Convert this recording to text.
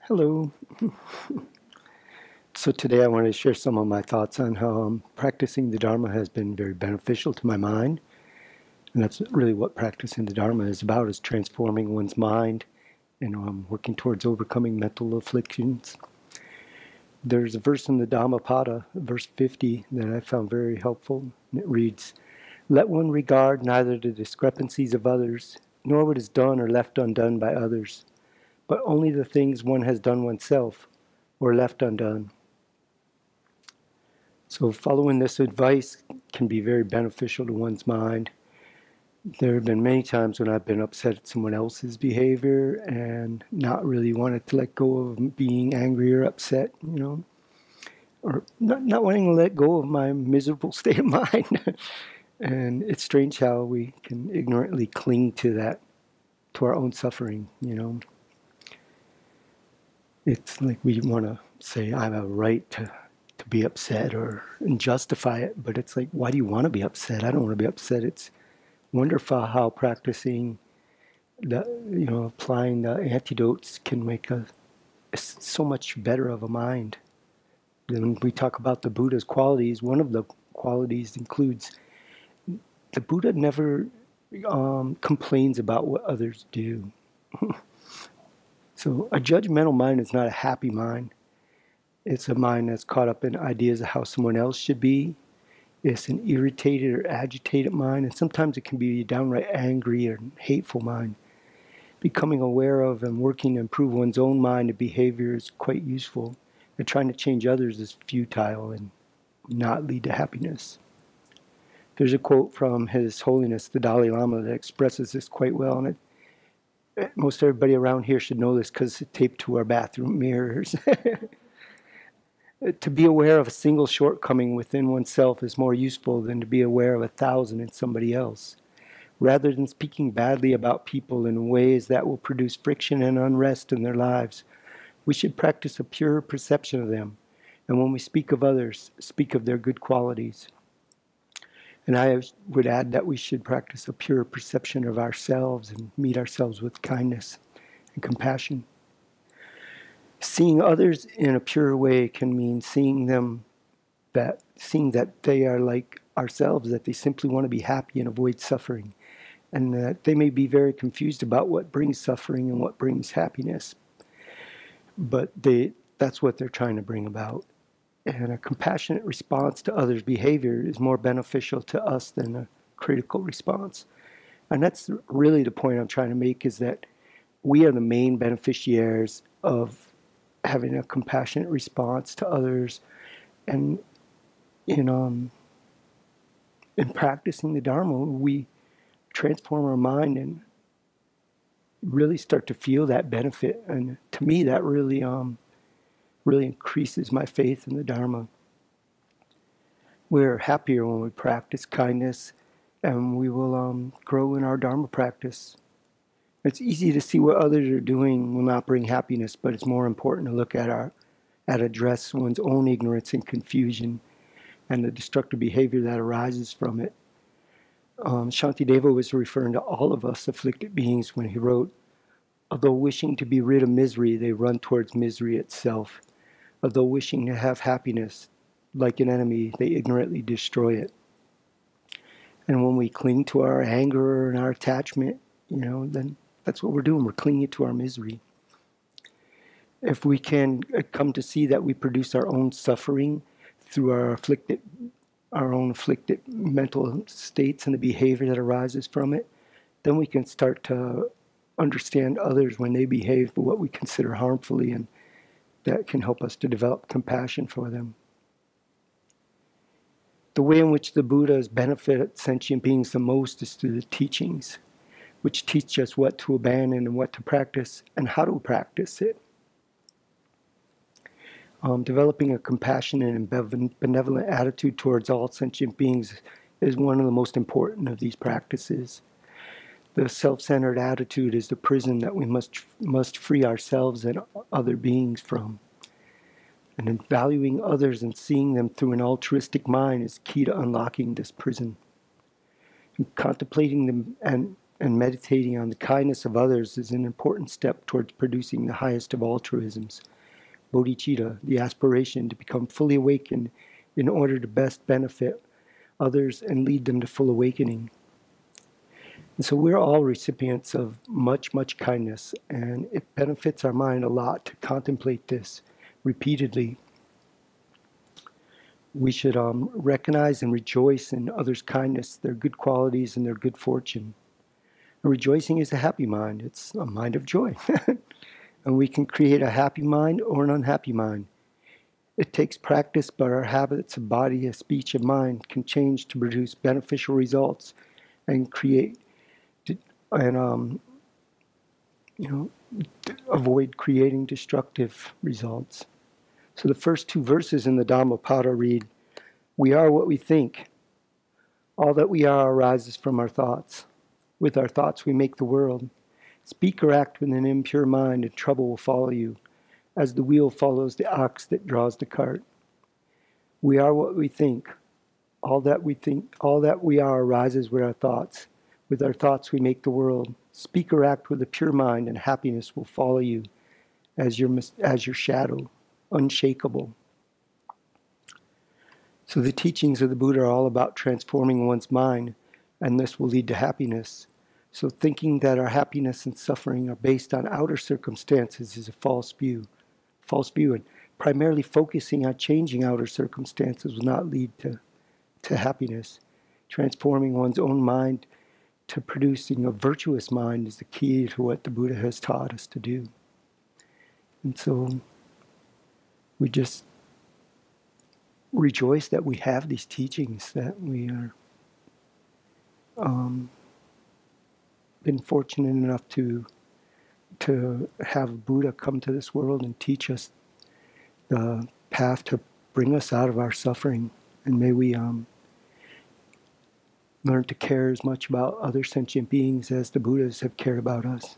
Hello. So today I want to share some of my thoughts on how practicing the Dharma has been very beneficial to my mind. And that's really what practicing the Dharma is about, is transforming one's mind and working towards overcoming mental afflictions. There's a verse in the Dhammapada, verse 50, that I found very helpful. And it reads, "Let one regard neither the discrepancies of others, nor what is done or left undone by others, but only the things one has done oneself or left undone." So following this advice can be very beneficial to one's mind. There have been many times when I've been upset at someone else's behavior and not really wanted to let go of being angry or upset, or not wanting to let go of my miserable state of mind. And it's strange how we can ignorantly cling to that, to our own suffering. It's like we want to say, I have a right to be upset and justify it, but it's like, why do you want to be upset? I don't want to be upset. It's wonderful how practicing applying the antidotes can make us so much better of a mind. When we talk about the Buddha's qualities, one of the qualities includes the Buddha never complains about what others do. So a judgmental mind is not a happy mind. It's a mind that's caught up in ideas of how someone else should be. It's an irritated or agitated mind, and sometimes it can be a downright angry or hateful mind. Becoming aware of and working to improve one's own mind and behavior is quite useful, and trying to change others is futile and not lead to happiness. There's a quote from His Holiness the Dalai Lama that expresses this quite well, and most everybody around here should know this because it's taped to our bathroom mirrors. To be aware of a single shortcoming within oneself is more useful than to be aware of 1,000 in somebody else. Rather than speaking badly about people in ways that will produce friction and unrest in their lives, we should practice a pure perception of them. And when we speak of others, speak of their good qualities. And I would add that we should practice a pure perception of ourselves and meet ourselves with kindness and compassion. Seeing others in a pure way can mean seeing that they are like ourselves, that they simply want to be happy and avoid suffering, and that they may be very confused about what brings suffering and what brings happiness, but that's what they're trying to bring about. And a compassionate response to others' behavior is more beneficial to us than a critical response. And that's really the point I'm trying to make, is that we are the main beneficiaries of having a compassionate response to others, and in practicing the Dharma, we transform our mind and really start to feel that benefit. And to me, that really increases my faith in the Dharma. We're happier when we practice kindness, and we will grow in our Dharma practice. It's easy to see what others are doing will not bring happiness, but it's more important to look at address one's own ignorance and confusion and the destructive behavior that arises from it. Shantideva was referring to all of us afflicted beings when he wrote, "Although wishing to be rid of misery, they run towards misery itself. Although wishing to have happiness, like an enemy, they ignorantly destroy it." And when we cling to our anger and our attachment, then that's what we're doing. We're clinging to our misery. If we can come to see that we produce our own suffering through our own afflicted mental states and the behavior that arises from it, then we can start to understand others when they behave what we consider harmfully, and that can help us to develop compassion for them. The way in which the Buddhas benefit sentient beings the most is through the teachings, which teach us what to abandon and what to practice and how to practice it. Developing a compassionate and benevolent attitude towards all sentient beings is one of the most important of these practices. The self-centered attitude is the prison that we must free ourselves and other beings from. And then valuing others and seeing them through an altruistic mind is key to unlocking this prison. And contemplating them and and meditating on the kindness of others is an important step towards producing the highest of altruisms, bodhicitta, the aspiration to become fully awakened in order to best benefit others and lead them to full awakening. And so we're all recipients of much, much kindness, and it benefits our mind a lot to contemplate this repeatedly. We should recognize and rejoice in others' kindness, their good qualities, and their good fortune. And rejoicing is a happy mind. It's a mind of joy. And we can create a happy mind or an unhappy mind. It takes practice, but our habits of body, speech, and mind can change to produce beneficial results and avoid creating destructive results. So the first two verses in the Dhammapada read, "We are what we think. All that we are arises from our thoughts. With our thoughts we make the world. Speak or act with an impure mind and trouble will follow you, as the wheel follows the ox that draws the cart. We are what we think. All that we are arises with our thoughts. With our thoughts we make the world. Speak or act with a pure mind and happiness will follow you as your shadow, unshakable." So the teachings of the Buddha are all about transforming one's mind, and this will lead to happiness. So thinking that our happiness and suffering are based on outer circumstances is a false view, and primarily focusing on changing outer circumstances will not lead to happiness. Transforming one's own mind to producing a virtuous mind is the key to what the Buddha has taught us to do. And so we just rejoice that we have these teachings, that we are been fortunate enough to have Buddha come to this world and teach us the path to bring us out of our suffering. And may we learn to care as much about other sentient beings as the Buddhas have cared about us.